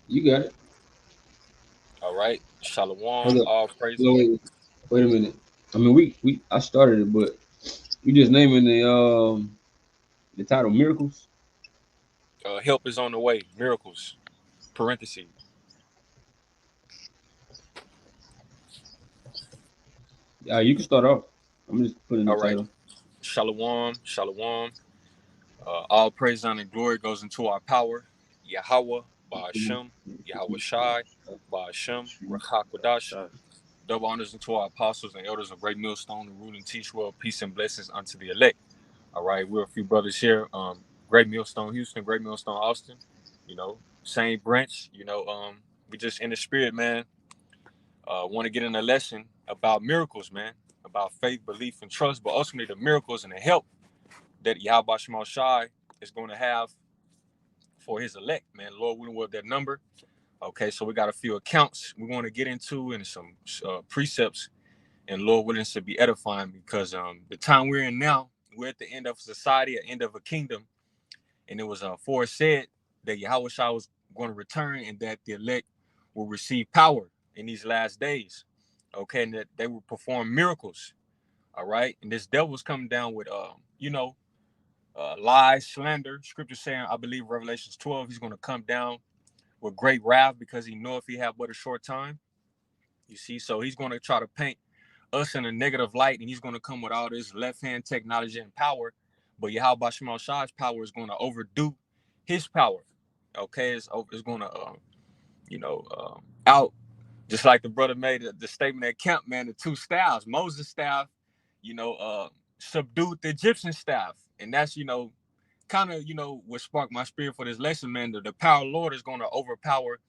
You got it. All right. Hold Shalom. up. All praise. Hold on, wait a minute. I mean, we I started it, but we just naming the title miracles. Help is on the way. Miracles. Parentheses. You can start off. I'm just putting the All right. title. Shalom. Shalom. All praise, honor, and glory goes into our power. Yahweh, Ba'ashem, Yahweh Shai, Ba'ashem, Rachakwadash. Double honors into our apostles and elders of Great Millstone, the rule and teach world, peace and blessings unto the elect. All right, we're a few brothers here. Great Millstone Houston, Great Millstone Austin. You know, same branch. We just in the spirit, man. Want to get in a lesson about miracles, man, about faith, belief, and trust, but ultimately the miracles and the help that Yahweh Shema Shai is going to have for his elect, man. Lord willing, will that number. Okay, so we got a few accounts we want to get into and some precepts, and Lord willing to be edifying because the time we're in now, we're at the end of society, at the end of a kingdom, and it was foresaid that Yahweh Shai was going to return and that the elect will receive power in these last days. Okay, and that they will perform miracles. All right, and this devil was coming down with, lies, slander. Scripture saying, I believe Revelations 12, he's going to come down with great wrath because he know if he have but a short time. You see, so he's going to try to paint us in a negative light, and he's going to come with all this left hand technology and power. But Yahweh Shema Shai's power is going to overdo his power. Okay, it's going to, out just like the brother made the statement at camp, man. The two staffs, Moses' staff, you know, uh, subdued the Egyptian staff, and that's kind of what sparked my spirit for this lesson, man. The power of the Lord is going to overpower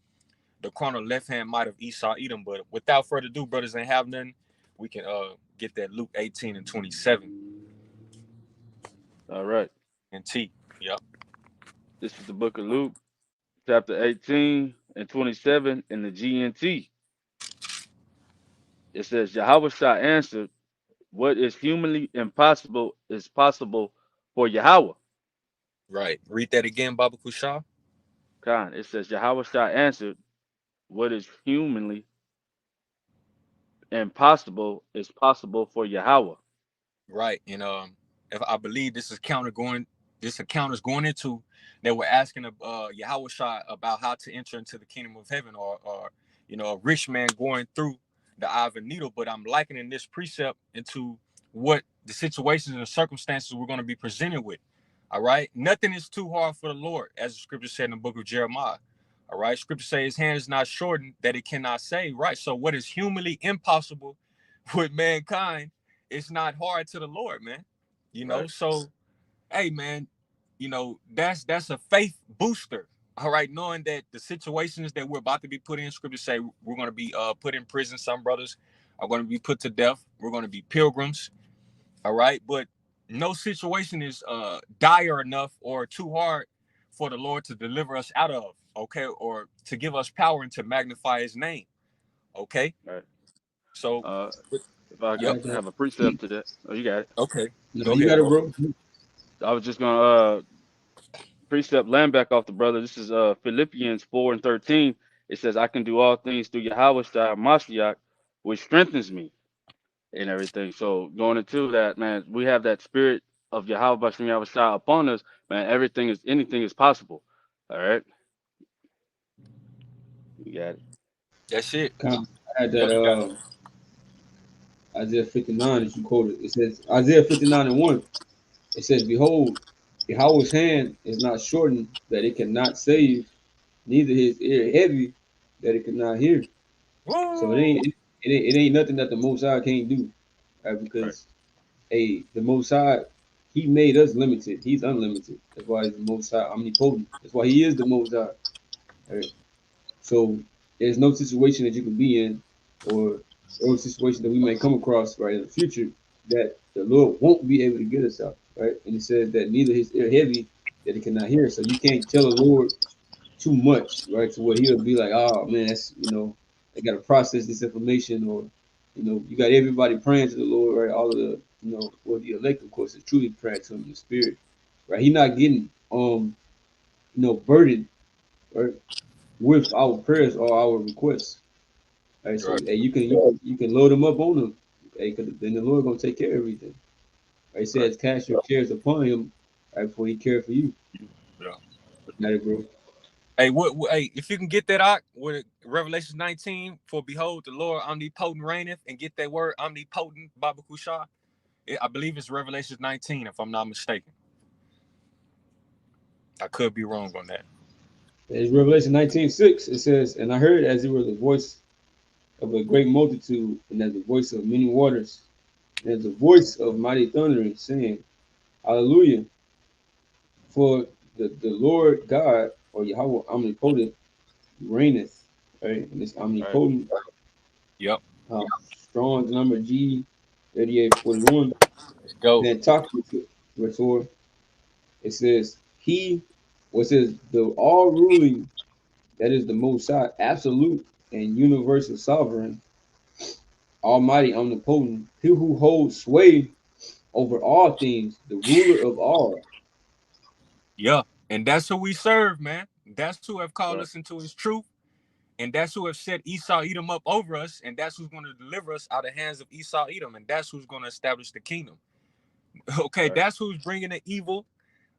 the carnal left hand might of Esau Edom. But without further ado, brothers, ain't have nothing. We can get that Luke 18 and 27 All right. and T. Yep. This is the book of Luke, chapter 18 and 27 in the GNT. It says, Yahweh Shah answered, what is humanly impossible is possible for Yahweh. Right. Read that again, Baba Kusha. Khan. It says, Yahweh Shah answered, what is humanly impossible is possible for Yahweh. Right. And if I believe this account is going into that we're asking Yahweh Shai about how to enter into the kingdom of heaven, or a rich man going through the eye of a needle. But I'm likening this precept into what the situations and the circumstances we're going to be presented with. All right. Nothing is too hard for the Lord, as the scripture said in the book of Jeremiah. All right. Scripture says his hand is not shortened that it cannot save. Right. So what is humanly impossible with mankind, it's not hard to the Lord, man. Right. So hey, man, that's a faith booster. All right, knowing that the situations that we're about to be put in, scripture say we're going to be put in prison. Some brothers are going to be put to death. We're going to be pilgrims. All right, but no situation is dire enough or too hard for the Lord to deliver us out of. Okay, or to give us power and to magnify His name. Okay, Right. so Uh, if I I yep. could got have a precept to that. Oh, you got it. Okay, No, go you ahead, got it, bro. bro. I was just gonna precept land back off the brother. This is Philippians 4 and 13. It says, I can do all things through Yahweh Shai Mashiach, which strengthens me and everything. So going into that, man, we have that spirit of Yahweh Bashem Yahweh Shai upon us, man. Anything is possible. All right. You got it. That's it. I had that Yep, got it. Isaiah 59 as you quoted. It says Isaiah 59 and 1. It says, behold, Yahweh's hand is not shortened that it cannot save, neither his ear heavy that it cannot hear. So it Woo! ain't it ain't nothing that the Most High can't do, right? Right. Because the Most High, He made us limited. He's unlimited. That's why He's the Most High, omnipotent. That's why He is the Most High. Right? So there's no situation that you can be in, or no situation that we may come across right in the future that the Lord won't be able to get us out. Right? And it says that neither His ear heavy that He cannot hear. So you can't tell the Lord too much, right? To where He'll be like, oh man, that's I got to process this information, or you got everybody praying to the Lord, right? All of the well, the elect, of course, is truly praying to Him in the spirit, right? He not getting burdened, right? with our prayers or our requests. Right, so Right. hey, you can load them up on them. Hey, 'cause then the Lord gonna take care of everything. Right, it Right. says cast your cares upon him, right, before he cared for you. Yeah. Matter, bro. Hey, hey, if you can get that out with Revelation 19, for behold, the Lord omnipotent reigneth, and get that word omnipotent, Baba Kusha. I believe it's Revelation 19, if I'm not mistaken. I could be wrong on that. It's Revelation 19:6. It says, and I heard as it were the voice of a great multitude, and as the voice of many waters, and as the voice of mighty thundering, saying, Hallelujah! For the Lord God, or Yahweh omnipotent, reigneth. Right? And it's Right. omnipotent. Yep. Strong's number G 3841. Let's go. Then talk to Rhetor. It says, He, what says, the all ruling, that is the most high, absolute and universal sovereign, almighty, omnipotent, he who holds sway over all things, the ruler of all. Yeah. And that's who we serve, man. That's who have called Right. us into his truth. And that's who have set Esau Edom up over us. And that's who's going to deliver us out of the hands of Esau Edom. And that's who's going to establish the kingdom. Okay. Right. That's who's bringing the evil.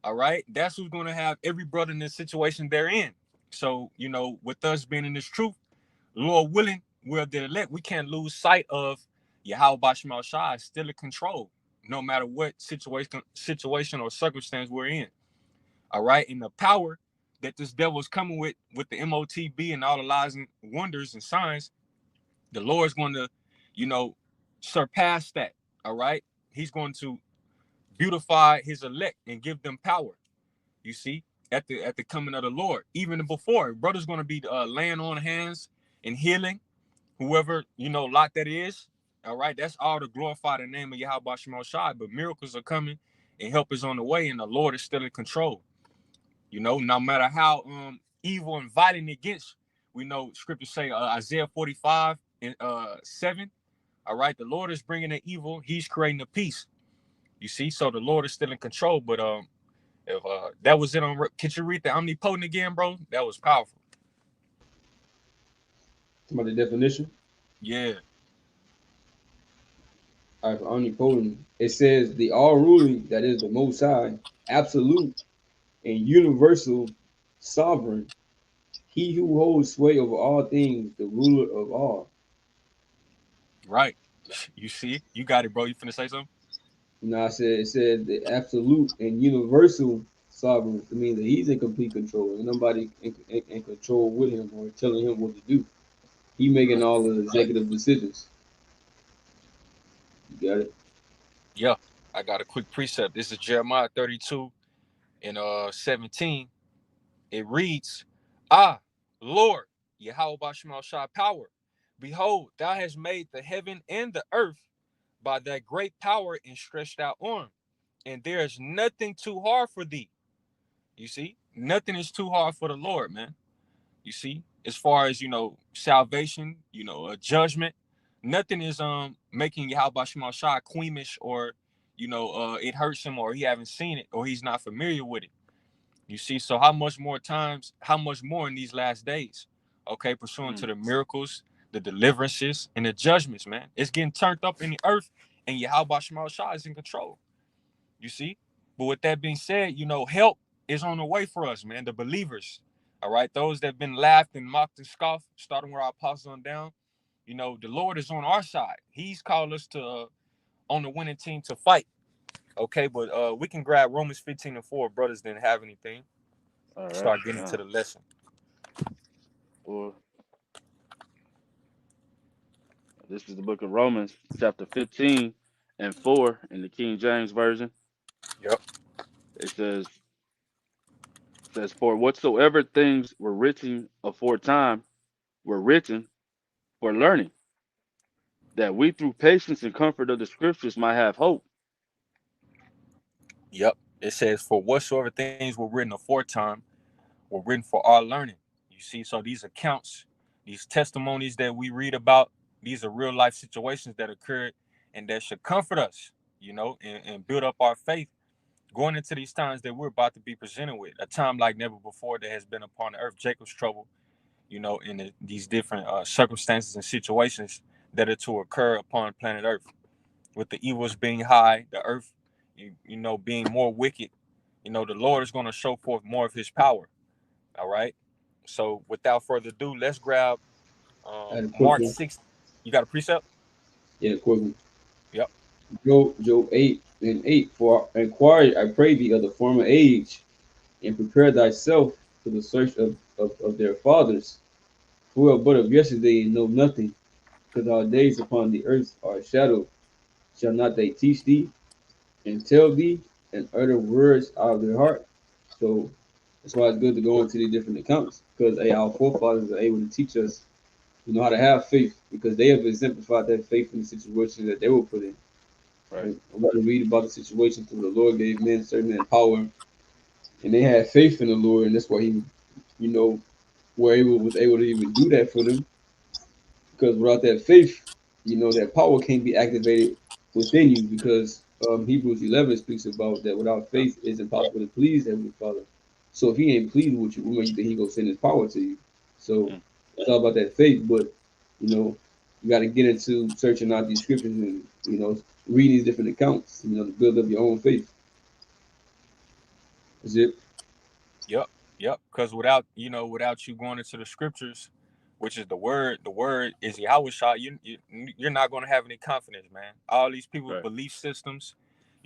All right. That's who's going to have every brother in the situation they're in. So, with us being in this truth, Lord willing, we're the elect. We can't lose sight of Yahweh Bashmal Shah is still in control, no matter what situation or circumstance we're in. All right. And the power that this devil is coming with the MOTB and all the lies and wonders and signs, the Lord's going to, you know, surpass that. All right. He's going to beautify his elect and give them power. You see, at the coming of the Lord, even before, brother's going to be laying on hands and healing whoever, lot that is. All right. That's all to glorify the name of Yahweh Shemel Shai. But miracles are coming and help is on the way, and the Lord is still in control. No matter how evil and violent it gets, we know scriptures say Isaiah 45 and 7. All right, the Lord is bringing the evil, he's creating the peace. You see, so the Lord is still in control. But if that was it on, could you read the omnipotent again, bro? That was powerful. About the definition. Yeah. All right, for omnipotent, it says the all ruling, that is the most high, absolute and universal sovereign, he who holds sway over all things, the ruler of all. Right. You see, you got it, bro. You finna say something? You know, I said it says the absolute and universal sovereign. It means that he's in complete control. There's nobody in control with him or telling him what to do. He making all the executive decisions. You got it. Yeah. I got a quick precept. This is Jeremiah 32 and 17. It reads, Ah, Lord, Yahweh Bashmal Shah power. Behold, thou hast made the heaven and the earth by thy great power and stretched out arm. And there is nothing too hard for thee. You see, nothing is too hard for the Lord, man. You see, as far as salvation, a judgment, nothing is making Yahweh Shema Shah queamish, or it hurts him, or he haven't seen it, or he's not familiar with it. You see, so how much more in these last days? Okay, pursuant to Mm. the miracles, the deliverances, and the judgments, man. It's getting turned up in the earth, and Yahweh Shema Shah is in control. You see? But with that being said, help is on the way for us, man. The believers, all right? Those that have been laughed and mocked and scoffed, starting with our apostles on down, the Lord is on our side. He's called us to on the winning team to fight. Okay, but we can grab Romans 15 and 4. Brothers didn't have anything. All right. Start getting to the lesson. Well, this is the book of Romans, chapter 15 and 4 in the King James Version. Yep. It says, For whatsoever things were written aforetime were written for learning, that we through patience and comfort of the scriptures might have hope. Yep. It says, for whatsoever things were written aforetime were written for our learning. You see, so these accounts, these testimonies that we read about, these are real life situations that occurred and that should comfort us, and build up our faith going into these times that we're about to be presented with. A time like never before that has been upon the earth. Jacob's trouble, in these different circumstances and situations that are to occur upon planet Earth. With the evils being high, the earth, being more wicked, the Lord is going to show forth more of his power. All right. So without further ado, let's grab I had a quick Mark one. 6. You got a precept? Yeah, quick one. Yep. Job 8:8. For inquire, I pray thee, of the former age, and prepare thyself to the search of their fathers, who are but of yesterday and know nothing, because our days upon the earth are a shadow. Shall not they teach thee and tell thee and utter words out of their heart? So that's why it's good to go into the different accounts, because our forefathers are able to teach us, how to have faith, because they have exemplified that faith in the situations that they were put in. Right. Right? I'm going to read about the situations where the Lord gave men certain power, and they had faith in the Lord, and that's why He, was able to even do that for them. Because without that faith, that power can't be activated within you, because Hebrews 11 speaks about that without faith it's impossible to please Heavenly Father. So if He ain't pleased with you, what makes you think He gonna send His power to you? So Mm. it's all about that faith. But you got to get into searching out these scriptures and read these different accounts, to build up your own faith. That's it. Yep. Yep. Because without you going into the scriptures, which is the word is Yahweh Shah, you're not going to have any confidence, man. All these people's Right. belief systems,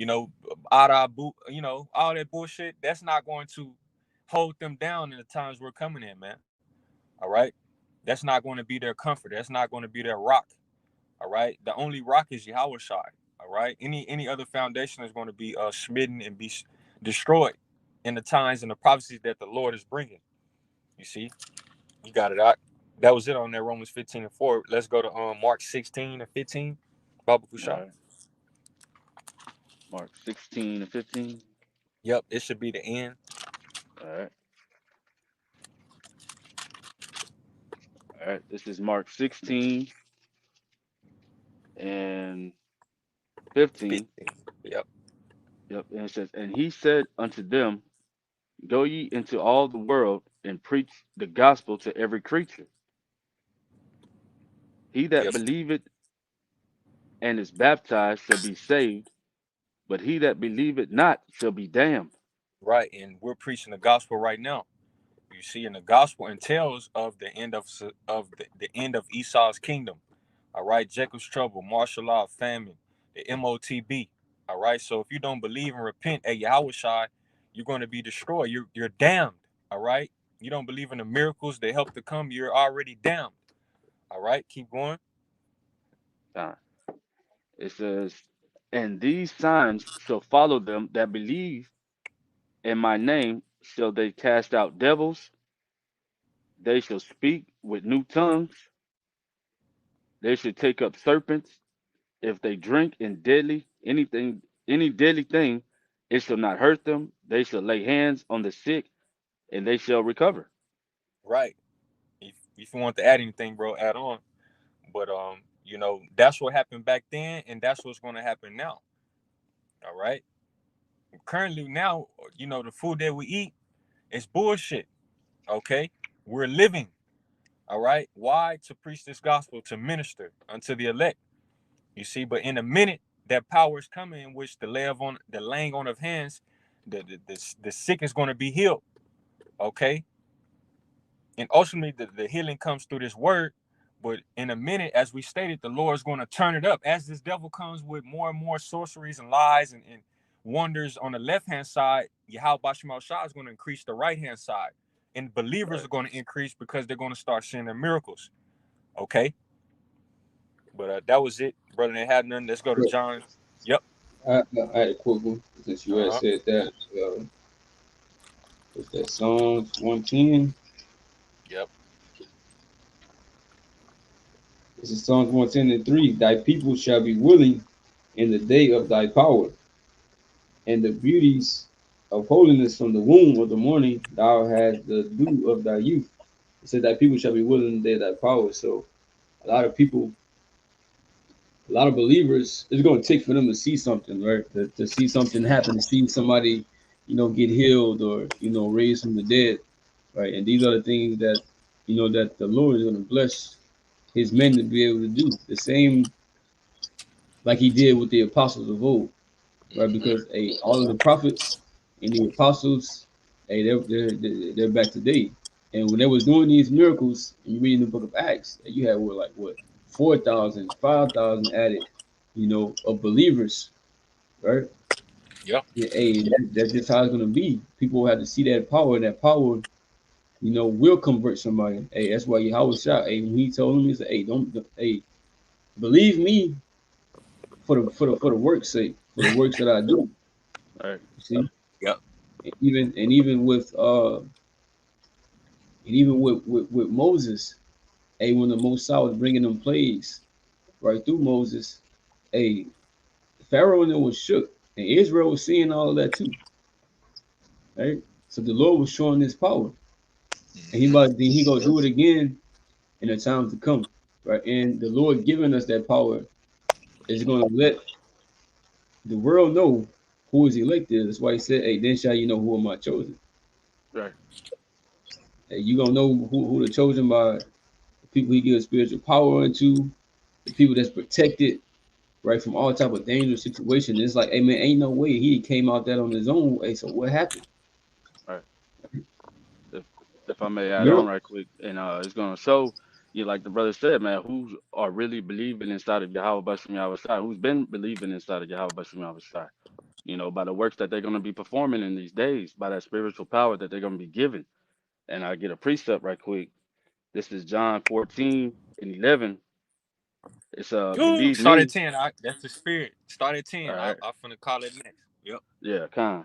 Arabu, all that bullshit, that's not going to hold them down in the times we're coming in, man. All right. That's not going to be their comfort. That's not going to be their rock. All right. The only rock is Yahweh Shai. All right. Any other foundation is going to be smitten and be destroyed in the times and the prophecies that the Lord is bringing. You see, you got it out. That was it on there. Romans 15:4. Let's go to Mark 16:15. Baba All Kusha. right. Mark 16:15. Yep. It should be the end. All right. All right. This is Mark 16 and 15. 15. Yep. Yep. And it says, and he said unto them, go ye into all the world and preach the gospel to every creature. He that Yep. believeth and is baptized shall be saved, but he that believeth not shall be damned. Right. And we're preaching the gospel right now. You see, in the gospel entails of the end of the end of Esau's kingdom. All right, Jacob's trouble, martial law, famine, the MOTB. All right, so if you don't believe and repent at Yahweh Shai, you're going to be destroyed. You're damned. All right, you don't believe in the miracles that help to come. You're already damned. All right, keep going. Uh, It says, and these signs shall follow them that believe in my name, shall they cast out devils, they shall speak with new tongues, they shall take up serpents, if they drink in any deadly thing, it shall not hurt them, they shall lay hands on the sick, and they shall recover. Right. If you want to add anything, bro, add on. But that's what happened back then, and that's what's going to happen now. All right. Currently, now, the food that we eat is bullshit. Okay, we're living. All right. Why? To preach this gospel, to minister unto the elect. You see, but in a minute, that power is coming in which the laying on of hands, the sick is going to be healed. Okay. And ultimately the healing comes through this word. But in a minute, as we stated, the Lord is going to turn it up. As this devil comes with more and more sorceries and lies and wonders on the left-hand side, Yahweh Bashim Shah is going to increase the right-hand side. And believers Right. are going to increase because they're going to start seeing their miracles. Okay. But that was it, brother. They had nothing. Let's go to But John. Yep. I had a quick one, since you had Uh-huh. said that. What's that? Psalms 110. Yep. This is Psalms 110:3. Thy people shall be willing in the day of thy power, and the beauties of holiness from the womb of the morning thou hast the dew of thy youth. It said that people shall be willing in the day of thy power. So a lot of people, a lot of believers, it's going to take for them to see something, right? To see something happen, to see somebody, get healed or raised from the dead, right? And these are the things that that the Lord is going to bless his men to be able to do the same like he did with the apostles of old, right? Because all of the prophets and the apostles, they're back today. And when they was doing these miracles, and you read in the book of Acts, you had what 4,000, 5,000 added, of believers, right? Yep. Yeah, that's just how it's gonna be. People have to see that power, and that power, will convert somebody. Hey, that's why Yahweh shot. Hey, when he told him, he said, "Hey, hey, believe me for the work's sake, for the works that I do." All right. See, Yep. and even with Moses, hey, when the Most High was bringing them plagues right through Moses, hey, Pharaoh and them was shook, and Israel was seeing all of that too, right? So the Lord was showing His power, and he gonna do it again in the times to come, right? And the Lord giving us that power is gonna let the world know who His elect is. That's why He said, "Hey, then shall you know who am I chosen." Right. Hey, you gonna know who the chosen by the people He gives spiritual power unto, the people that's protected, right, from all type of dangerous situation. It's like, hey man, ain't no way he came out that on his own. Hey, so what happened? Right. If if I may add on Miracle. right quick, and it's gonna show you, like the brother said, man, who's are really believing inside of Yahweh Bashim Yahweh Shai, who's been believing inside of Yahweh Bashim Yahweh Shai, by the works that they're gonna be performing in these days, by that spiritual power that they're gonna be given. And I get a precept right quick. This is John 14:11. It's Ooh, believe start at me. 10. That's the spirit. Start at 10. All I right. I finna call it next. Yep. Yeah, kind.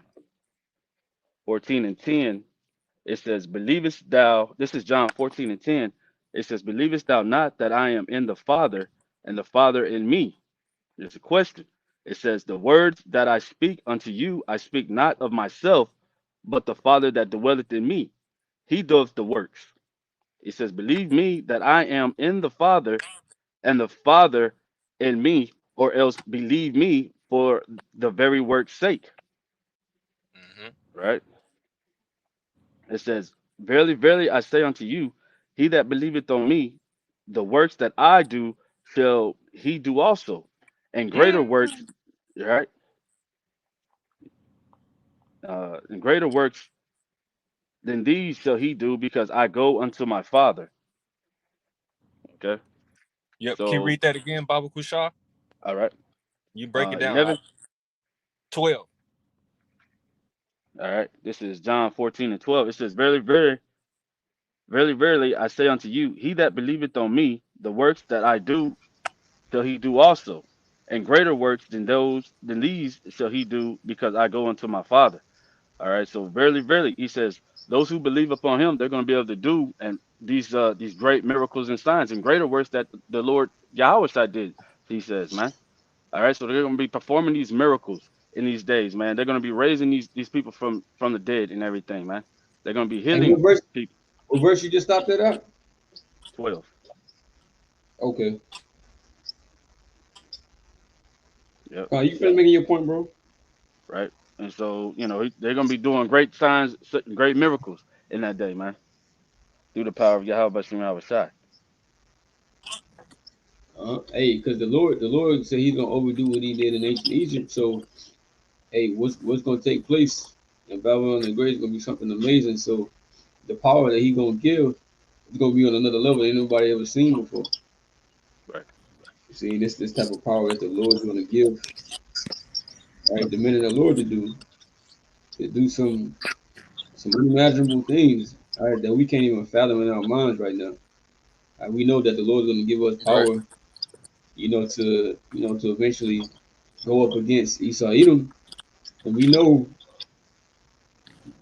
14:10. It says, believest thou, this is John 14:10. It says, believest thou not that I am in the Father and the Father in me? There's a question. It says, the words that I speak unto you, I speak not of myself, but the Father that dwelleth in me. He doeth the works. It says, believe me that I am in the Father and the Father in me, or else believe me for the very work's sake. Right? It says, verily, verily, I say unto you, he that believeth on me, the works that I do shall he do also, and greater works, right? And greater works than these shall he do, because I go unto my Father. Okay, Yep. Can you so read that again, Baba Kushar? all right, You break it down. 11. 12. All right, this is John 14:12. It says, verily, verily, verily, verily, I say unto you, he that believeth on me, the works that I do shall he do also, and greater works than these shall he do, because I go unto my Father. All right, so verily, verily, he says, those who believe upon him, they're going to be able to do and these great miracles and signs and greater works that the Lord Yahweh Shai did. He says, man. All right, so they're going to be performing these miracles in these days, man. They're going to be raising these people from the dead and everything, man. They're going to be And healing people. what verse you just stopped it at? 12. Okay. Yep. You finished making your point, bro? Right. And so, they're going to be doing great signs, great miracles in that day, man, through the power of Yahweh Bashim Yahweh Shai. Hey, because the Lord said He's gonna overdo what He did in ancient Egypt. So, hey, what's gonna take place in Babylon the Great is gonna be something amazing. So, the power that He's gonna give is gonna be on another level ain't nobody ever seen before. Right. You see, this type of power that the Lord's gonna give, right? The men of the Lord to do some unimaginable things, all right, that we can't even fathom in our minds right now. We know that the Lord's gonna give us Right. power, to eventually go up against Esau Edom, and we know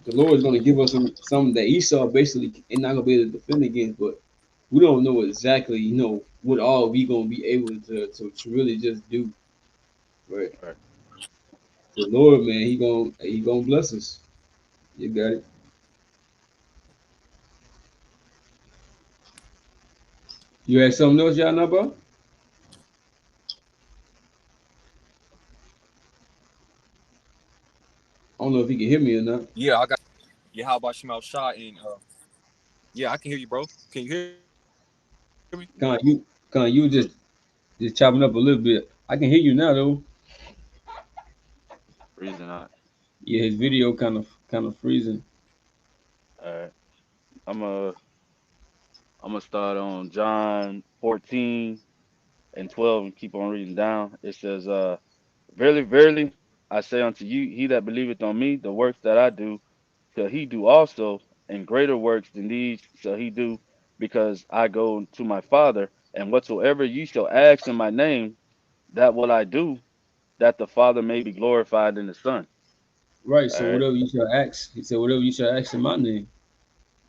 the Lord is going to give us something that Esau basically ain't not going to be able to defend against, but we don't know exactly, what all we going to be able to really just do. Right. Right. The Lord, man, he gonna bless us. You got it. You had something else y'all know about? I don't know if he can hear me or not. Yeah, I got Yahweh Shemel Shah and Yeah, I can hear you, bro. Can you hear me? You just chopping up a little bit. I can hear you now though. Reason I. Yeah, his video kind of freezing. All right. I'm a. I'm gonna start on John 14 and 12 and keep on reading down. It says, "Verily, verily, I say unto you, he that believeth on me, the works that I do, shall he do also, and greater works than these shall he do, because I go to my Father. And whatsoever ye shall ask in my name, that will I do, that the Father may be glorified in the Son." Right. All So right. whatever you shall ask, he said, whatever you shall ask in my name.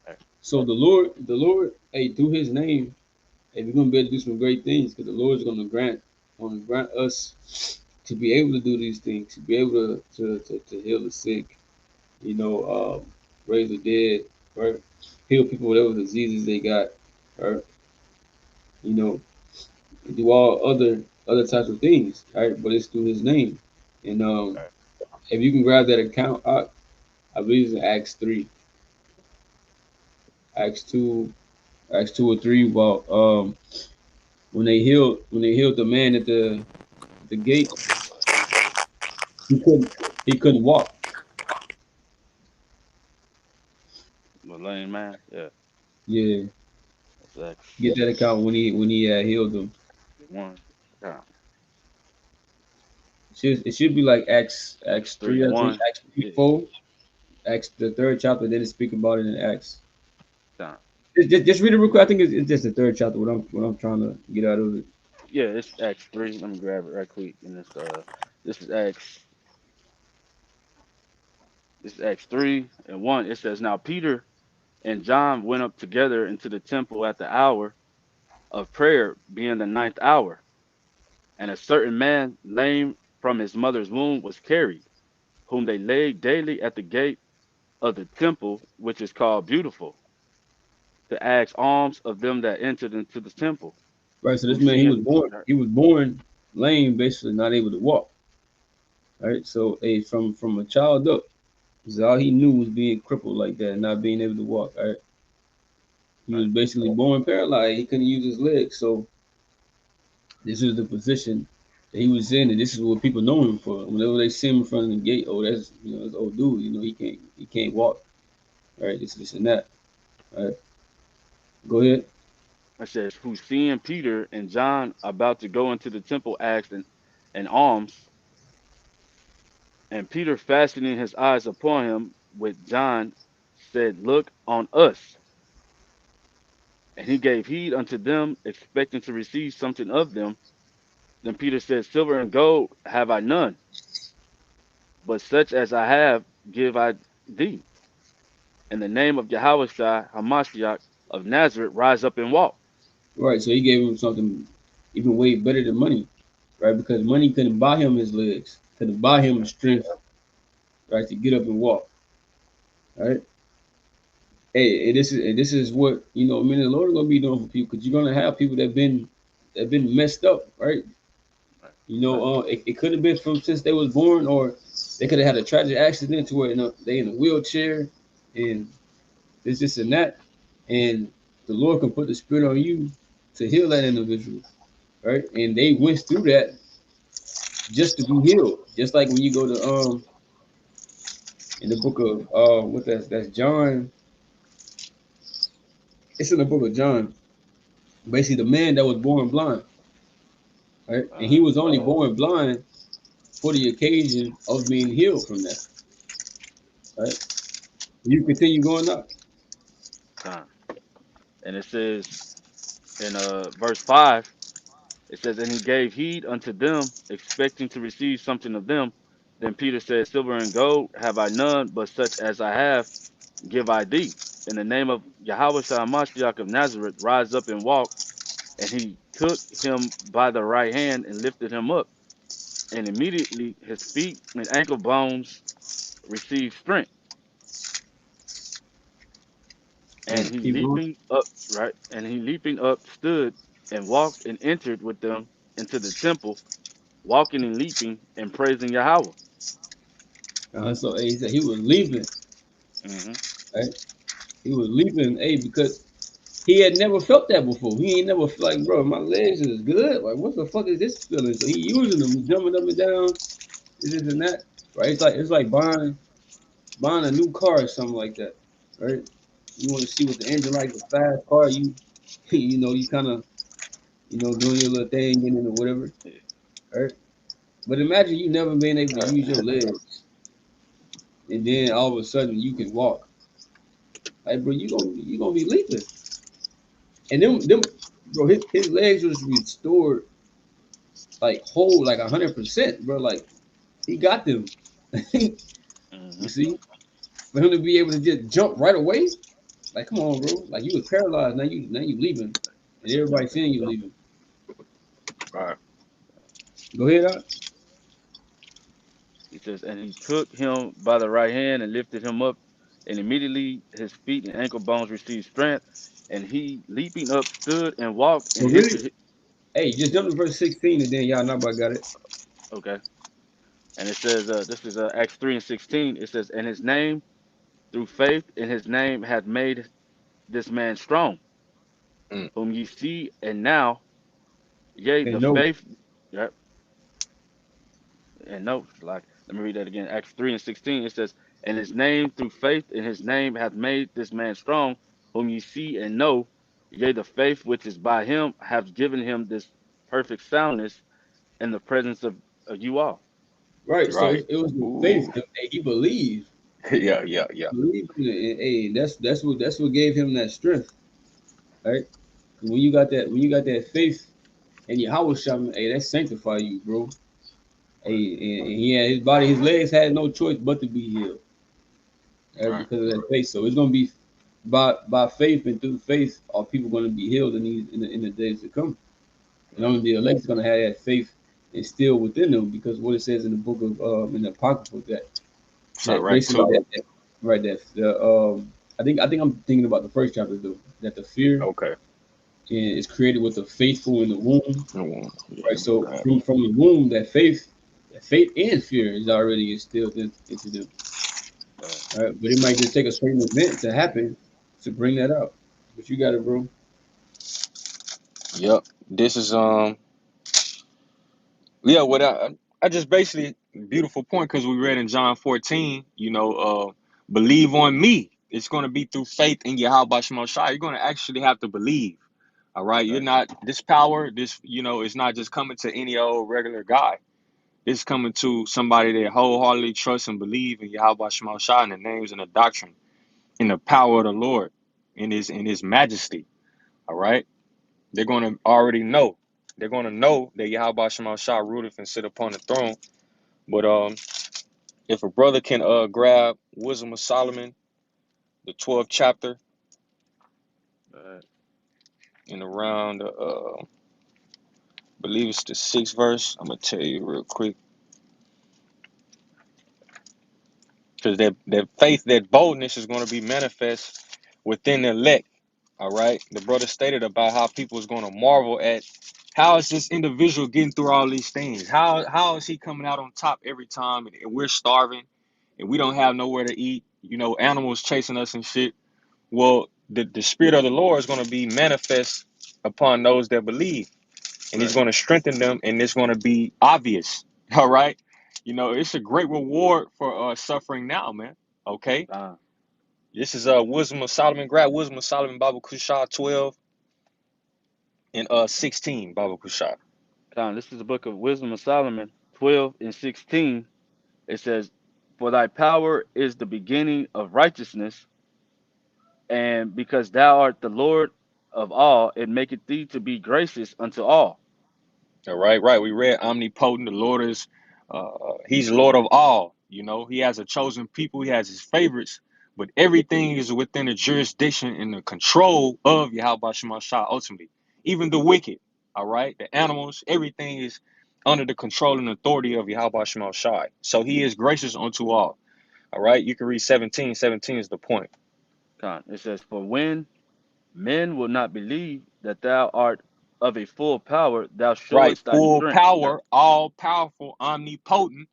All right. So the Lord, hey, through His name, hey, we're gonna be able to do some great things because the Lord's gonna grant us to be able to do these things, to be able to heal the sick, raise the dead, right? Heal people whatever diseases they got, right? You know, do all other types of things, right? But it's through His name, and All right. if you can grab that account out, I believe it's in Acts 3, Acts 2, Acts 2 or 3. About when they healed the man at the gate, he couldn't walk. The lame man. Yeah. Yeah, That's Acts get that account when he healed them. 1. Yeah. It should be like Acts 3 3, I think 1. Acts 3 Yeah. 4, Acts the third chapter. Then it speak about it in Acts. Yeah. Just read it real quick. I think it's just the third chapter. What I'm trying to get out of it. Yeah, it's Acts 3. Let me grab it right quick. And this is Acts 3 and 1. It says, "Now Peter and John went up together into the temple at the hour of prayer, being the ninth hour. And a certain man, lame from his mother's womb, was carried, whom they laid daily at the gate of the temple, which is called Beautiful, to ask alms of them that entered into the temple, Right. So this who man, he was seeing." born. He was born lame, basically not able to walk. Right. So from a child up, this is all he knew was being crippled like that, and not being able to walk. Right. He Right, was basically born paralyzed. He couldn't use his legs. So this is the position that he was in, and this is what people know him for. Whenever they see him in front of the gate, oh, that's old dude. He can't walk. Right. This and that. All right. Go ahead. it says, "Who seeing Peter and John about to go into the temple asked an alms, and Peter, fastening his eyes upon him with John, said, Look on us. And he gave heed unto them, expecting to receive something of them. Then Peter said, Silver and gold have I none, but such as I have give I thee. In the name of Yahweh Hamashiach of Nazareth, rise up and walk." Right. So he gave him something even way better than money. Right. Because money couldn't buy him his legs. Couldn't buy him strength. Right. To get up and walk. Right. Hey, and this is what me and the Lord are gonna be doing for people, because you're gonna have people that been messed up, right? Right, It could have been from since they was born, or they could have had a tragic accident to where they in a wheelchair, and this and that, and the Lord can put the spirit on you to heal that individual, right? And they went through that just to be healed, just like when you go to in the book of what that's John. It's in the book of John. Basically, the man that was born blind, right? And he uh, was only born blind for the occasion of being healed from that, right? You continue going up. time. And it says in verse 5, it says, "And he gave heed unto them, expecting to receive something of them. Then Peter said, Silver and gold have I none, but such as I have give I thee. In the name of Yahweh Mashiach of Nazareth, rise up and walk." And he took him by the right hand and lifted him up. And immediately his feet and ankle bones received strength. And he Keep going. leaping up, right? And he leaping up stood and walked and entered with them into the temple, walking and leaping and praising Yahweh. So he said he was leaving, Hmm. right? He was leaping, because he had never felt that before. He ain't never felt like, bro, my legs is good. Like, what the fuck is this feeling? So he using them, jumping up and down, this and that. Right? It's like buying a new car or something like that. Right? You want to see what the engine like, the fast car, you kind of, doing your little thing in it or whatever. Right? But imagine you never being able to use your legs, and then all of a sudden you can walk. Like, bro, you gonna be leaping, and them, bro, his legs was restored like whole, like 100%, bro. Like he got them. You see, for him to be able to just jump right away, like come on, bro. Like you was paralyzed, now you leaving, and everybody seeing you leaving. Right. Go ahead, Doc. He says, and he took him by the right hand and lifted him up, and immediately his feet and ankle bones received strength, and he leaping up stood and walked So and really, entered. hey, just jump to verse 16, and then y'all know about got it. Okay, and it says, this is Acts 3:16. It says, and his name through faith in his name hath made this man strong, Mm. whom ye see, and now, yea, And the no, faith. Yep, and no, like let me read that again. Acts 3:16. It says, and his name through faith in his name hath made this man strong, whom ye see and know, yea, the faith which is by him hath given him this perfect soundness in the presence of you all. right. So Right. it was the Ooh. faith that he believed. Yeah, yeah, yeah. Believed in it. And, hey, that's what gave him that strength, right? When you got that faith and Yahweh Shem, hey, that sanctify you, bro. Hey, and he had his legs had no choice but to be healed, right? Right. Because of that faith. So it's gonna be by faith and through faith are people gonna be healed in the days to come. And only the elect is gonna have that faith instilled within them because what it says in the book of in the Apocrypha that Sirach basically 2. that the I think I'm thinking about the first chapter though, that the fear Okay. is created with the faithful in the womb. Yeah, Right. let me So grab from the womb, that faith and fear is already instilled into them. Right. But it might just take a certain event to happen to bring that up. But you got it, bro. Yep. This is yeah, what I just basically beautiful point because we read in John 14, believe on me. It's gonna be through faith in Yahweh Shema Shai. You're gonna actually have to believe. All right. You're Right. not this power, it's not just coming to any old regular guy. It's coming to somebody that wholeheartedly trusts and believe in Yahweh Shema Shai and the names and the doctrine in the power of the Lord in his majesty. All right. They're gonna already know. They're gonna know that Yahweh Shema Shai ruleth and sit upon the throne. But if a brother can grab Wisdom of Solomon, the 12th chapter, Right. and around believe it's the 6th verse. I'm gonna tell you real quick. Because that faith, that boldness is going to be manifest within the elect. All right. The brother stated about how people is going to marvel at how is this individual getting through all these things? How is he coming out on top every time and we're starving and we don't have nowhere to eat? Animals chasing us and shit. Well, the spirit of the Lord is going to be manifest upon those that believe, and he's Right. going to strengthen them, and it's going to be obvious. All right. It's a great reward for suffering now, man. Okay. Uh, This is Wisdom of Solomon. Grab Wisdom of Solomon, Bible Kushah 12 and 16, Bible Kushah. this is the book of Wisdom of Solomon, 12:16. It says, for thy power is the beginning of righteousness, and because thou art the Lord of all, it maketh thee to be gracious unto all. All right, right. We read omnipotent. The Lord is, he's Lord of all. He has a chosen people. He has his favorites, but everything is within the jurisdiction and the control of Yahweh Shema Shah ultimately. Even the wicked, all right, the animals, everything is under the control and authority of Yahweh Shema Shah. So he is gracious unto all. All right, you can read 17. 17 is the point. It says, for when men will not believe that thou art of a full power, thou Right, showest thy full strength. power, all powerful, omnipotent.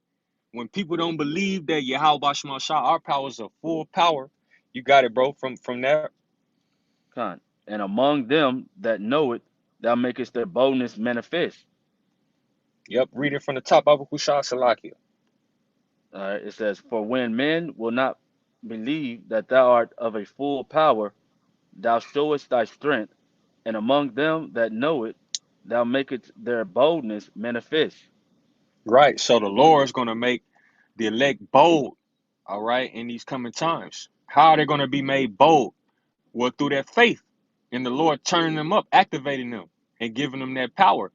When people don't believe that Yahweh Shema Shah, our power is a full power, You got it, bro. From there. Con. And among them that know it, thou makest their boldness manifest. Yep. Read it from the top. Abu Kushal Salakia. It says, for when men will not believe that thou art of a full power, thou showest thy strength, and among them that know it, thou makest their boldness manifest. Right. So the Lord is going to make the elect bold. All right. In these coming times, how are they going to be made bold? Well, through their faith in the Lord, turning them up, activating them, and giving them that power.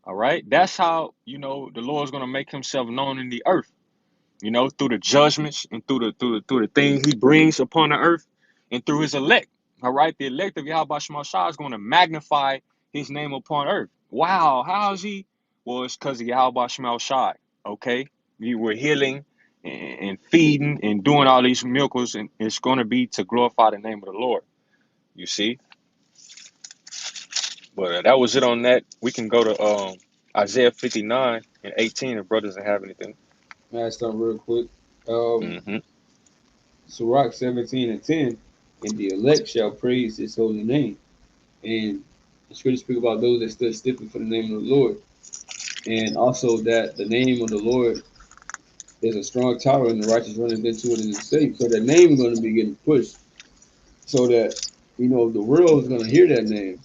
All right. That's how, the Lord's going to make himself known in the earth, through the judgments and through the things he brings upon the earth and through his elect. All right. The elect of Yahweh Shema Shah is going to magnify his name upon earth. Wow. How is he? Well, it's because of Yahweh Shema Shah. Okay. You were healing and feeding and doing all these miracles, and it's going to be to glorify the name of the Lord. You see? But that was it on that. We can go to Isaiah 59 and 18 if brothers don't have anything. Man, something real quick. Mm-hmm. Sirach 17 and 10, and the elect shall praise his holy name. And the scripture speak about those that stood stiffly for the name of the Lord. And also that the name of the Lord is a strong tower and the righteous runneth into it and is safe. So that name is going to be getting pushed so that, the world is going to hear that name.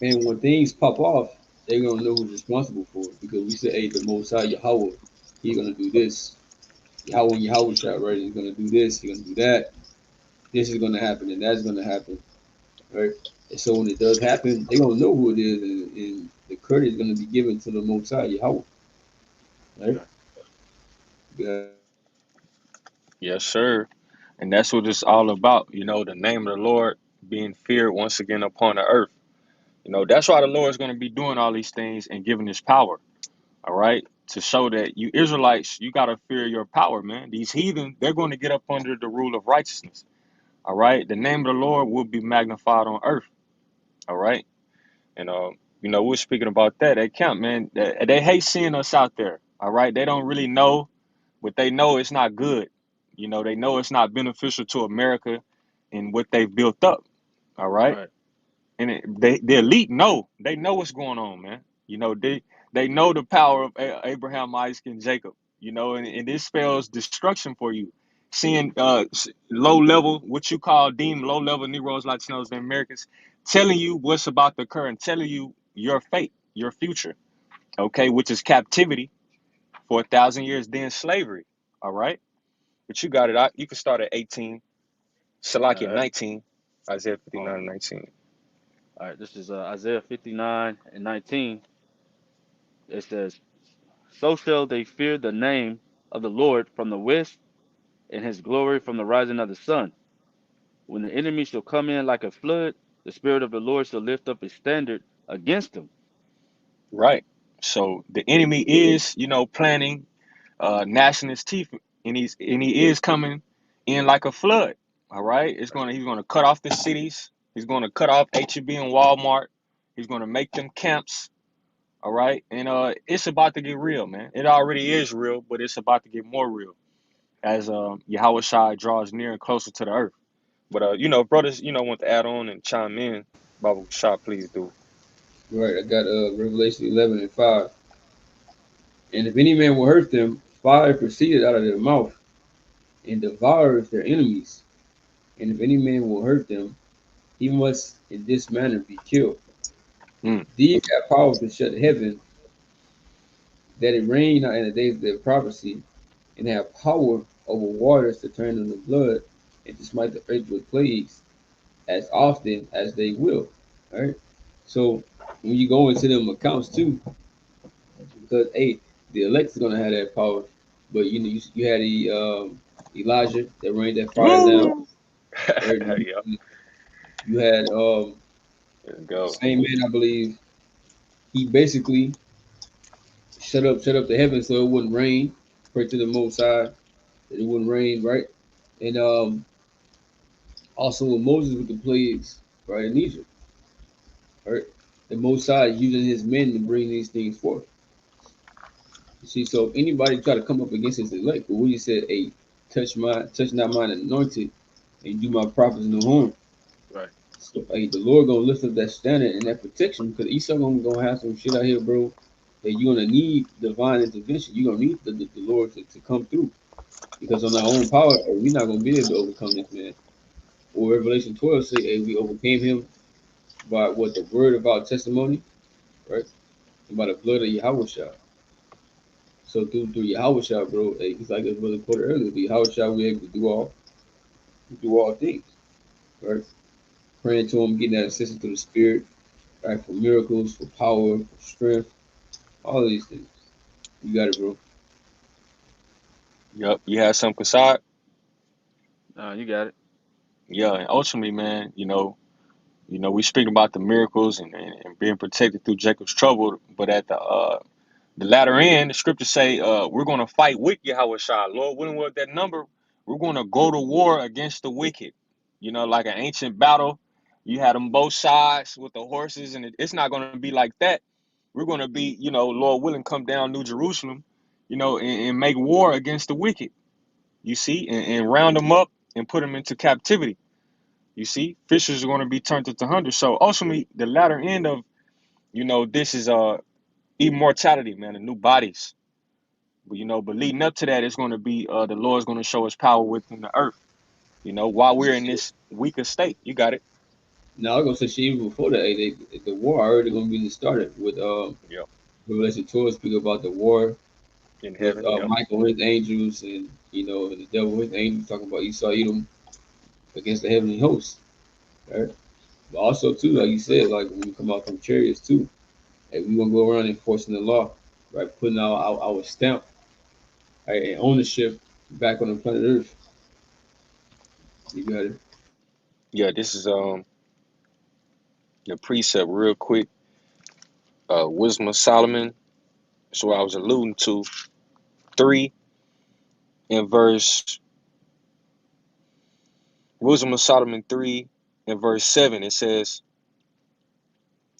And when things pop off, they're going to know who's responsible for it. Because we say, hey, the Most High Yahweh, he's going to do this. Yahweh and Yahweh shot, right? He's going to do this, he's going to do that. This is going to happen and that's going to happen, right? And so when it does happen, they're going to know who it is, and the credit is going to be given to the Most High Yahweh, right? Yeah. Yes, sir. And that's what it's all about. The name of the Lord being feared once again upon the earth. That's why the Lord is going to be doing all these things and giving his power. All right. To show that you Israelites, you got to fear your power, man. These heathen, they're going to get up under the rule of righteousness. All right. The name of the Lord will be magnified on earth. All right. And, we're speaking about that. They count, man. They hate seeing us out there. All right. They don't really know, but they know it's not good. They know it's not beneficial to America and what they've built up. All right. Right. And the elite know. They know what's going on, man. They know the power of Abraham, Isaac, and Jacob. And this spells destruction for you. Seeing low level, what you call deemed low level Negroes, Latinos, and Americans, telling you what's about to occur and telling you your fate, your future. Okay, which is captivity for 1,000 years, then slavery. All right, but you got it. You can start at 18, All Salakia right. 19, Isaiah All 59 right. and 19. All right. This is Isaiah 59 and 19. It says, so shall they fear the name of the Lord from the west, and his glory from the rising of the sun. When the enemy shall come in like a flood, the Spirit of the Lord shall lift up a standard against them. Right. So the enemy is, planning gnashing his teeth, and he is coming in like a flood. All right. He's gonna cut off the cities. He's gonna cut off HEB and Walmart. He's gonna make them camps. All right. And it's about to get real, man. It already is real, but it's about to get more real as Yahweh Shai draws near and closer to the earth. But brothers, want to add on and chime in. Baba Shah, please do. Right, I got Revelation 11 and 5. And if any man will hurt them, fire proceeded out of their mouth and devours their enemies. And if any man will hurt them, he must in this manner be killed. Mm. These have power to shut heaven, that it rain not in the days of their prophecy, and have power over waters to turn them to blood, and to smite the earth with plagues, as often as they will. All right. So when you go into them accounts too, because the elect is gonna have that power, but you had Elijah that rained that fire down. Woo! Right? Yeah. You had Let's the go. same man, I believe. He basically shut up the heavens so it wouldn't rain. Pray to the Most High that it wouldn't rain, right? And also with Moses with the plagues, right in Egypt, right? The Most High is using his men to bring these things forth. You see, so if anybody try to come up against his elect, but we said, "Hey, touch not mine anointed," and do my prophets no harm. Right. So like the Lord gonna lift up that standard and that protection because Esau gonna have some shit out here, bro. That you're gonna need divine intervention. You're gonna need the Lord to come through. Because on our own power, we're not gonna be able to overcome this man. Or Revelation 12 say, hey, we overcame him by what the word of our testimony, right? And by the blood of Yahweh. So through Yahweh, bro, hey, it's like it was quoted earlier, through Yahweh, we're able to do all things, right? Praying to him, getting that assistance to the spirit, right? For miracles, for power, for strength, all of these things. You got it, bro. Yep. You had some Kasad? You got it. Yeah, and ultimately, man, we speak about the miracles and being protected through Jacob's trouble, but at the latter end, the scriptures say, we're going to fight with Yahweh Shai. Lord willing, with that number, we're going to go to war against the wicked. Like an ancient battle. You had them both sides with the horses, and it's not going to be like that. We're going to be, Lord willing, come down New Jerusalem, and make war against the wicked, you see, and round them up and put them into captivity. You see, fishers are going to be turned into hunters. So ultimately, the latter end of, this is immortality, man, the new bodies. But leading up to that, it's going to be the Lord's going to show his power within the earth. While we're in this weaker state. You got it. Now I'm gonna say shit even before that. The war already gonna be started with Yep. Revelation 12 speak about the war In with heaven. Yep. Michael and his angels and the devil with his angels talking about Esau Edom against the heavenly hosts. Right? But also too, like you said, like when we come out from chariots too, and we gonna go around enforcing the law, right? Putting our stamp, right, and ownership back on the planet Earth. You got it. Yeah, this is the precept real quick. Wisdom of Solomon. So I was alluding to 3 in verse Wisdom of Solomon 3 in verse 7. It says,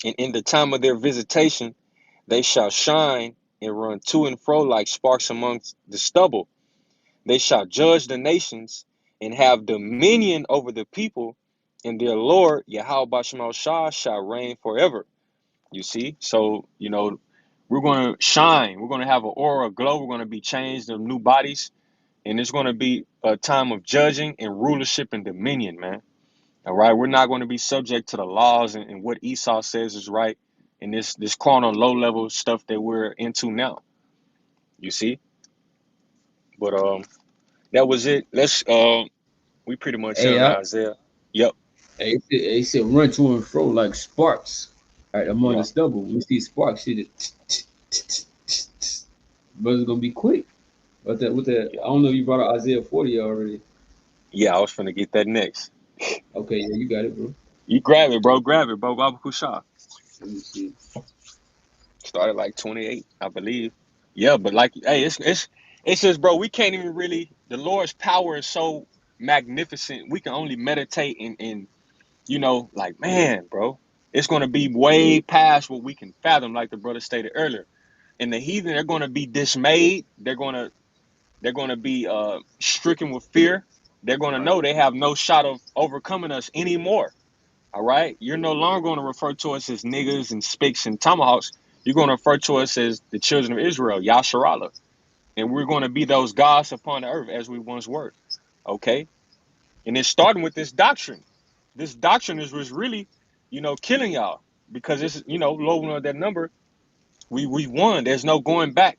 and in the time of their visitation, they shall shine and run to and fro like sparks amongst the stubble. They shall judge the nations and have dominion over the people, and their Lord, Yahweh Bashmal Shah, shall reign forever. You see? So, we're going to shine. We're going to have an aura, glow. We're going to be changed to new bodies. And it's going to be a time of judging and rulership and dominion, man. All right? We're not going to be subject to the laws and what Esau says is right and this carnal, low-level stuff that we're into now. You see? But that was it. We pretty much Hey, handled Isaiah. Yep. They said run to and fro like sparks, right, among the Yeah. stubble. We see sparks, shit. Brother's gonna be quick. But I don't know if you brought up Isaiah 40 already. Yeah, I was finna get that next. Okay, yeah, you got it, bro. You grab it, bro. Grab it, bro. Baba Kusha. Let me see. Started like 28, I believe. Yeah, but like, hey, it's just, bro, we can't even really. The Lord's power is so magnificent. We can only meditate and like, man, bro, it's gonna be way past what we can fathom, like the brother stated earlier. And the heathen, they're gonna be dismayed. They're gonna be stricken with fear. They're gonna know they have no shot of overcoming us anymore. All right, you're no longer going to refer to us as niggas and spicks and tomahawks. You're going to refer to us as the children of Israel, Yasharallah. And we're going to be those gods upon the earth as we once were. Okay? And it's starting with this doctrine. This doctrine was really, killing y'all. Because it's, low on that number, we won. There's no going back.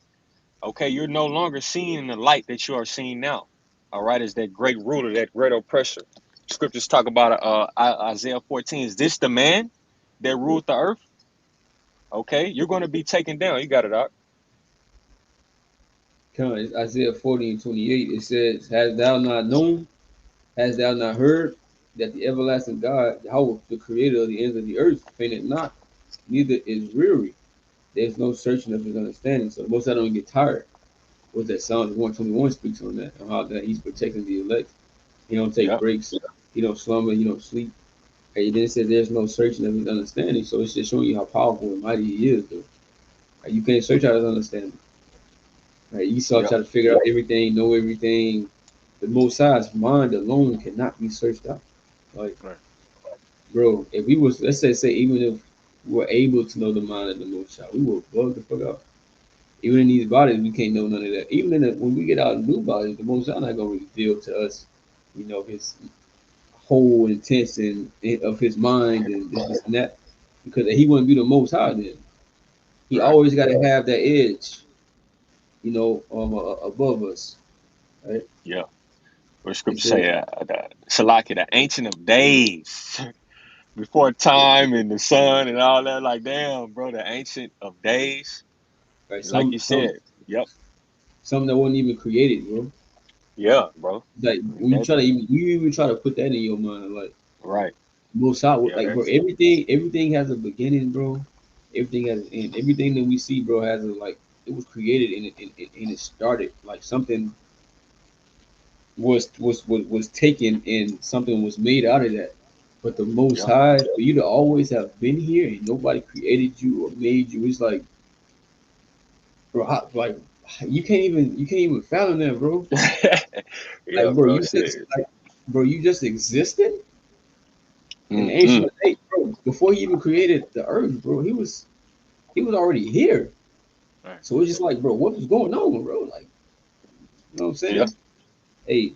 Okay? You're no longer seeing the light that you are seeing now. All right? As that great ruler, that great oppressor. Scriptures talk about Isaiah 14. Is this the man that ruled the earth? Okay, you're going to be taken down. You got it, Doc. It's Isaiah 40 and 28. It says, "Hast thou not known? Hast thou not heard that the everlasting God, Yahweh, the creator of the ends of the earth, fainted not, neither is weary. There's no searching of his understanding." So most of them don't get tired. What that Psalms 121 speaks on that, on how that he's protecting the elect. He don't take Yep. breaks. He don't slumber. He don't sleep. And then it says there's no searching of his understanding. So it's just showing you how powerful and mighty he is, though. You can't search out his understanding. Esau Yep. try to figure out everything, know everything, the Most High's mind alone cannot be searched out. Like, Right. bro, if we was, let's say even if we were able to know the mind of the Most High, we would bug the fuck out. Even in these bodies, we can't know none of that. Even in when we get out of new bodies, the Most High not gonna reveal to us, his whole intention of his mind and this and that, because he wouldn't be the Most High then. He Right. always got to have that edge, above us, right? Yeah. What the It scripture says, say, Salaki, the ancient of days, before time and the sun and all that. Like, damn, bro, the ancient of days. right, And like you some said, yep, something that wasn't even created, bro. yeah, bro. Like when you That, try to you even try to put that in your mind, like right. Most High, Yeah, like bro, that's everything has a beginning, bro. Everything has an end. Everything that we see, bro, has a like it was created and it started like something was taken and something was made out of that. But the Most yeah. High, for you to always have been here and nobody created you or made you, it's like, bro, like you can't even fathom that, bro. Yeah, Like, bro, bro, you just shit. like, bro, you just existed in the Mm-mm. ancient days, bro. Before he even created the earth, bro, he was already here. Right. So it's just like, bro, what was going on, bro? Like, you know what I'm Yeah. saying? Hey,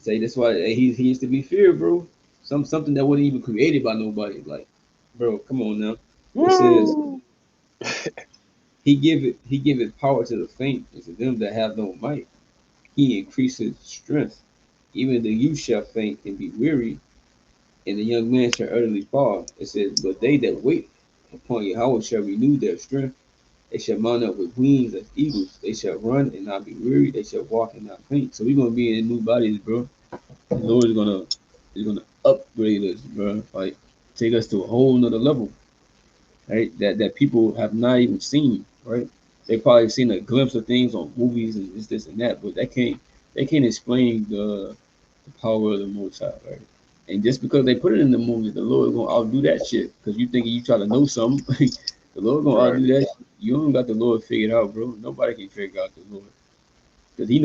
say that's why he used to be feared, bro. Something that wasn't even created by nobody. Like, bro, come on now. It says Woo! he giveth power to the faint and to them that have no might. He increases strength. Even the youth shall faint and be weary, and the young man shall utterly fall. It says, but they that wait upon Yahweh shall renew their strength. They shall mount up with wings as eagles. They shall run and not be weary. They shall walk and not faint. So we're gonna be in new bodies, bro. The Lord is gonna upgrade us, bro. Like take us to a whole nother level, right? That people have not even seen, right? They probably seen a glimpse of things on movies and this and that, but they can't explain the power of the Most High, right? And just because they put it in the movie, the Lord gonna outdo that shit. Because you think you try to know something, the Lord gonna Right. outdo that shit. You don't got the Lord figured out, bro. Nobody can figure out the Lord. Because he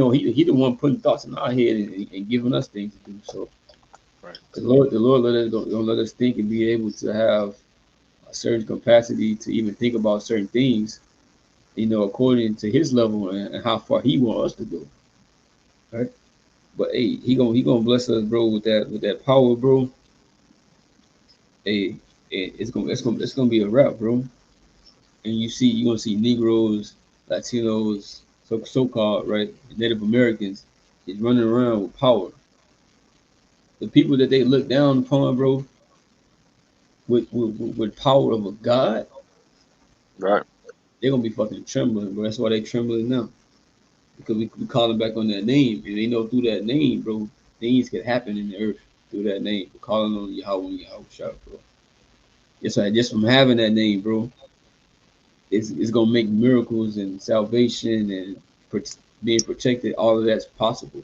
the one putting thoughts in our head and giving us things to do. So Right. the Lord let us don't let us think and be able to have a certain capacity to even think about certain things, according to his level and how far he wants us to go. Right? But hey, he gonna bless us, bro, with that power, bro. Hey, it's gonna be a wrap, bro. And you're gonna see Negroes, Latinos, so-called right, Native Americans is running around with power. The people that they look down upon, bro, with power of a god, Right. they're gonna be fucking trembling, bro. That's why they trembling now. Because we calling back on that name. And they know through that name, bro, things can happen in the earth through that name. We're calling on Yahweh and Yahweh Shah, bro. It's like just from having that name, bro, it's gonna make miracles and salvation and being protected. All of that's possible,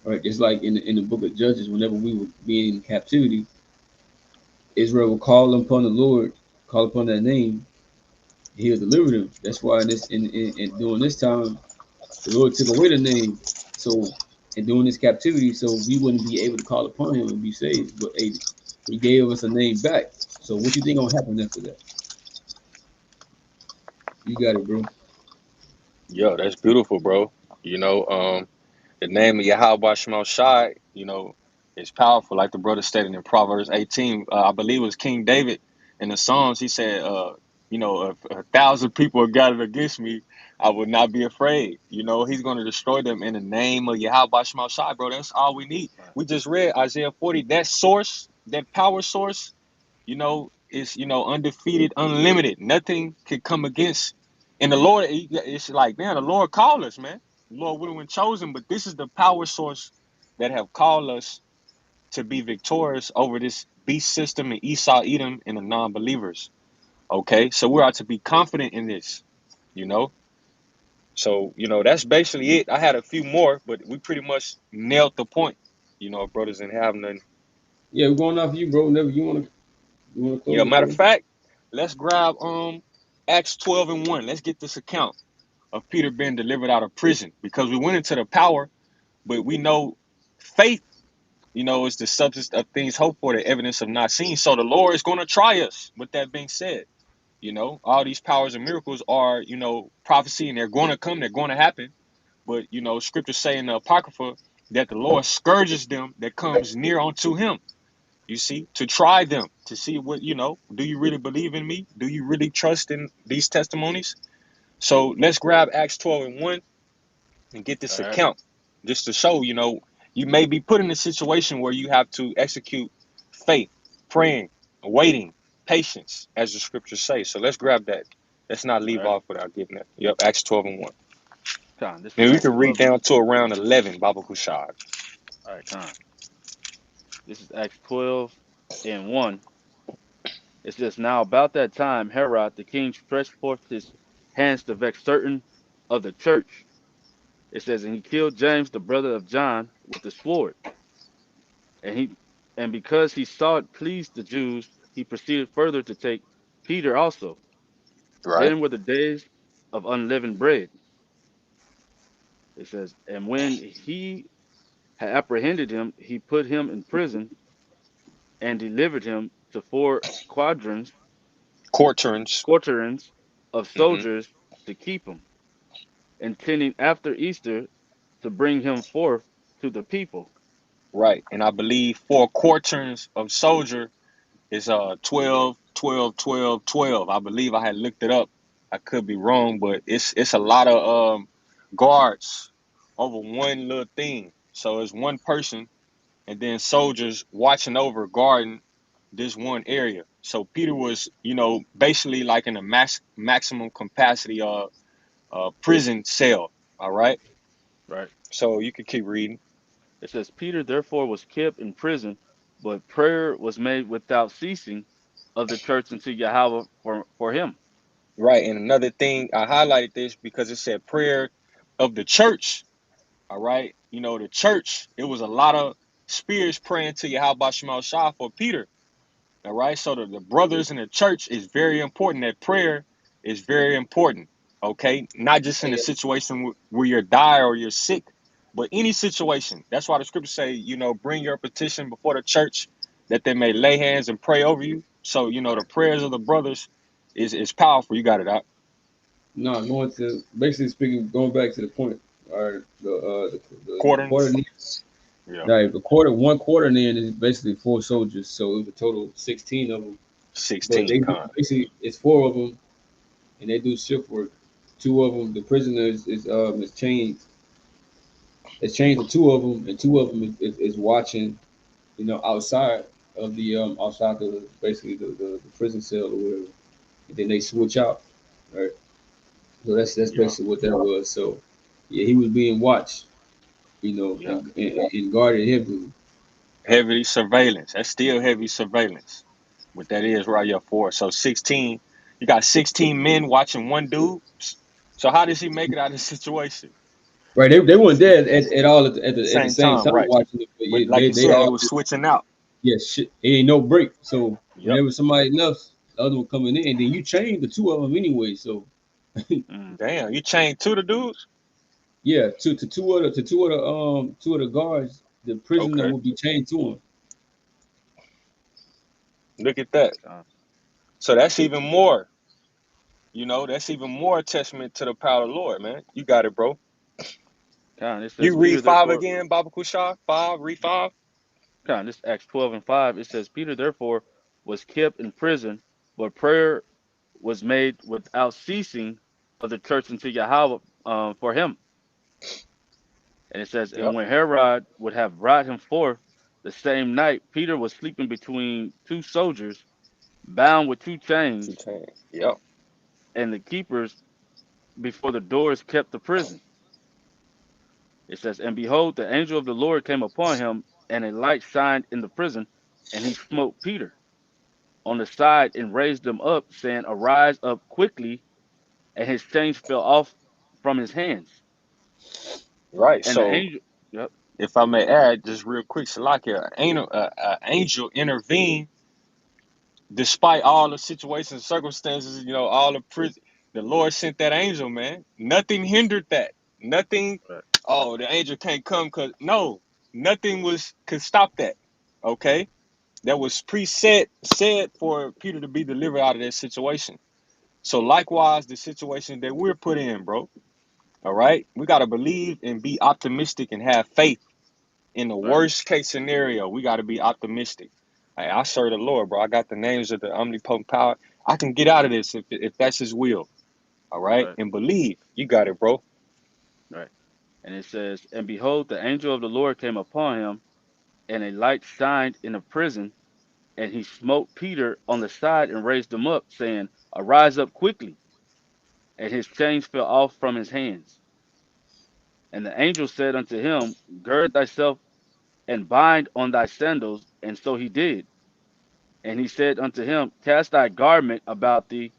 right? Just like in the book of Judges, whenever we were being in captivity, Israel will call upon the Lord, call upon that name, He'll deliver them. That's why in during this time, the Lord took away the name, so and during this captivity, so we wouldn't be able to call upon Him and be saved. But hey, He gave us a name back. So what you think gonna happen after that? You got it, bro. Yeah, that's beautiful, bro. The name of Yahweh Shema Shai, is powerful. Like the brother stated in Proverbs 18, I believe it was King David in the Psalms. He said, if 1,000 people are gathered against me, I would not be afraid. He's going to destroy them in the name of Yahweh Shema Shai, bro. That's all we need. Right. We just read Isaiah 40. That source, that power source, is, undefeated, unlimited. Nothing can come against. And the Lord, it's like, man, the Lord called us, man. The Lord would have been chosen, but this is the power source that have called us to be victorious over this beast system and Esau, Edom, and the non-believers. Okay, so we are to be confident in this, you know. So, that's basically it. I had a few more, but we pretty much nailed the point. Brothers didn't have nothing. Yeah, we're going off you, bro. Never you wanna Yeah, close it, matter of bro? fact, let's grab Acts 12 and 1. Let's get this account of Peter being delivered out of prison, because we went into the power But we know faith, is the substance of things hoped for, the evidence of not seen. So the Lord is going to try us. With that being said, all these powers and miracles are, prophecy, and they're going to come, they're going to happen. But, scriptures say in the Apocrypha that the Lord scourges them that comes near unto him, you see, to try them, to see what, do you really believe in me? Do you really trust in these testimonies? So let's grab Acts 12:1 and get this All right. account just to show, you may be put in a situation where you have to execute faith, praying, waiting, patience, as the scriptures say. So let's grab that. Let's not All leave right. off without getting that. Yep, Acts 12:1. This is And we Acts can read 12. down to around 11, Baba Kushag. All right, Con. This is Acts 12:1. It says, Now about that time, Herod the king stretched forth his hands to vex certain of the church. It says, and he killed James, the brother of John, with the sword. And because he saw it pleased the Jews, he proceeded further to take Peter also. Right. Then were the days of unleavened bread. It says, and when he had apprehended him, he put him in prison and delivered him to four Quarterns. quaternions of Hmm. soldiers to keep him, intending after Easter to bring him forth to the people. Right. And I believe 4 quarterns of soldier is 12, 12, 12, 12. I believe I had looked it up. I could be wrong, but it's a lot of guards over one little thing. So it's one person and then soldiers watching over, guarding this one area. So Peter was, basically like in a maximum capacity prison cell. All right. Right. So you can keep reading. It says, Peter therefore was kept in prison, but prayer was made without ceasing of the church unto Yahweh for him. Right. And another thing, I highlighted this because it said prayer of the church. All right. The church, it was a lot of spirits praying to Yahweh Shema Shah for Peter. All right. So the brothers in the church is very important. That prayer is very important. Okay. Not just in a situation where you're dire or you're sick, but any situation. That's why the scriptures say, bring your petition before the church that they may lay hands and pray over you. So, the prayers of the brothers is powerful. You got it out. No, going to basically speaking, going back to the point. All right, the quarter. Quarters. Yeah. Right, the one quarter then is basically 4 soldiers, so it was a total of 16 of them. But 16 they con. basically it's 4 of them, and they do shift work. 2 of them, the prisoners is chained. It's chained to 2 of them, and 2 of them is watching, outside of the outside the basically the prison cell or whatever. And then they switch out, right? So that's Yeah. basically what that was. So yeah, he was being watched, Yeah. and guarded heavily. Heavy surveillance. That's still heavy surveillance. But that is right here for. So 16, you got 16 men watching one dude. So how does he make it out of the situation? Right, they weren't there at all at the Same same time, time right. watching it, but But yeah, like you they said, they all was switching out. yeah shit. It ain't no break. So Yep. whenever somebody left, the other one coming in, and then you chain the 2 of them anyway. So Mm. Damn, you chained 2 of the dudes? yeah, to 2 of the guards, the prisoner Okay. will be chained to him. Look at that. Con. So that's even more, that's even more testament to the power of the Lord, man. You got it, bro. It says You read Peter 5 therefore. again, Baba Kushah? 5, read 5. This Acts 12:5. It says Peter therefore was kept in prison, but prayer was made without ceasing of the church unto Yahweh for him. And it says, and Yep. when Herod would have brought him forth the same night, Peter was sleeping between 2 soldiers, bound with 2 2 chains, chains. Yep. and the keepers before the doors kept the prison. It says, and behold, the angel of the Lord came upon him, and a light shined in the prison, and he smote Peter on the side and raised him up, saying, arise up quickly, and his chains fell off from his hands. Right. And the So angel, yep, if I may add, just real quick, Salakia, angel intervened despite all the situations and circumstances, all the prison. The Lord sent that angel, man. Nothing hindered that. Nothing right, oh, the angel can't come because no, nothing could stop that. Okay, that was preset said for Peter to be delivered out of that situation. So likewise, the situation that we're put in, bro. All right, we gotta believe and be optimistic and have faith in the Right. worst case scenario. We gotta be optimistic. Hey, I serve the Lord, bro. I got the names of the omnipotent power. I can get out of this if that's His will. All right, Right. and believe. You got it, bro. Right. And it says, and behold, the angel of the Lord came upon him, and a light shined in the prison, and he smote Peter on the side and raised him up, saying, arise up quickly. And his chains fell off from his hands. And the angel said unto him, gird thyself and bind on thy sandals. And so he did. And he said unto him, cast thy garment about thee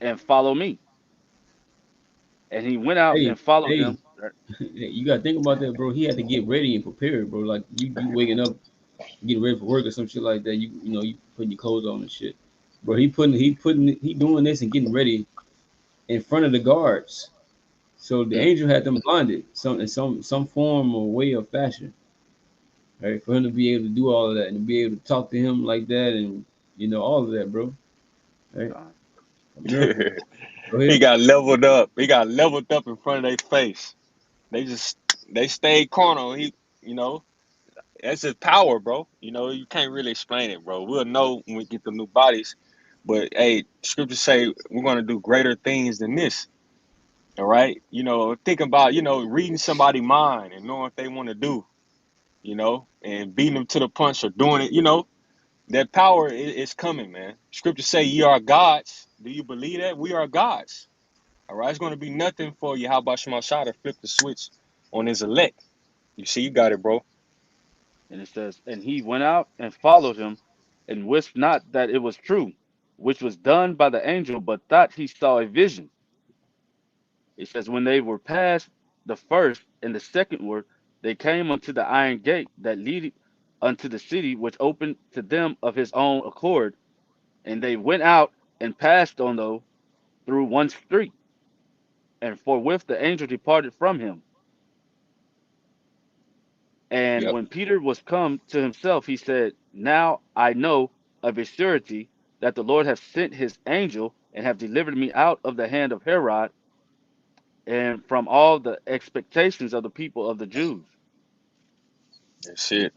and follow me. And he went out Hey, and followed hey, him. you gotta think about that, bro. He had to get ready and prepared, bro. Like you waking up, getting ready for work or some shit like that. You know, you putting your clothes on and shit. Bro, he doing this and getting ready in front of the guards. So the Mm, angel had them blinded, some form or way of fashion, right? For him to be able to do all of that and to be able to talk to him like that, and all of that, bro. Right? God. A miracle. Go He ahead. got leveled up. He got leveled up in front of their face. They stayed carnal. You know, that's his power, bro. You can't really explain it, bro. We'll know when we get the new bodies. But hey, scriptures say we're gonna do greater things than this. All right. Think about, reading somebody's mind and knowing what they want to do, and beating them to the punch or doing it, that power is coming, man. Scriptures say ye are gods. Do you believe that? We are gods. All right. It's going to be nothing for you. How about Shema Shah to flip the switch on his elect? You see, you got it, bro. And it says, and he went out and followed him, and wist not that it was true, which was done by the angel, but thought he saw a vision. It says, when they were past the first and the second word, they came unto the iron gate that leadeth unto the city, which opened to them of his own accord. And they went out and passed on through one street, and forthwith the angel departed from him. And Yep. when Peter was come to himself, he said, now I know of a surety that the Lord hath sent his angel and have delivered me out of the hand of Herod and from all the expectations of the people of the Jews. That's it.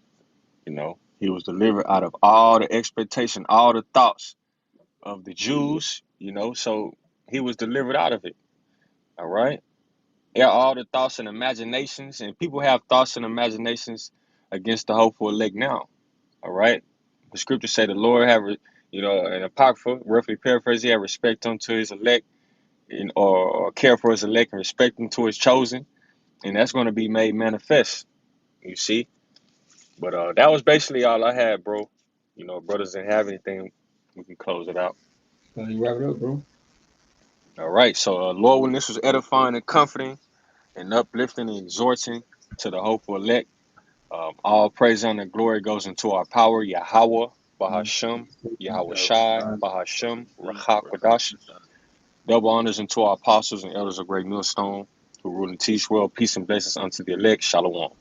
He was delivered out of all the expectation, all the thoughts of the Jews, so he was delivered out of it. All right. Yeah, all the thoughts and imaginations, and people have thoughts and imaginations against the hopeful elect now. All right. The scriptures say the Lord have, in Apocrypha, roughly paraphrase, he have respect unto his elect, or care for his elect and respect unto his chosen. And that's going to be made manifest, you see. But that was basically all I had, bro. Brothers didn't have anything, we can close it out. You wrap it up, bro. All right. So, Lord, when this was edifying and comforting and uplifting and exhorting to the hopeful elect, all praise and glory goes into our power, Yahweh, Bahashem, Yahweh Shai, Bahashem, Rachak Wadash. Double honors into our apostles and elders of Great Millstone, who rule and teach world, peace and blessings unto the elect. Shalom.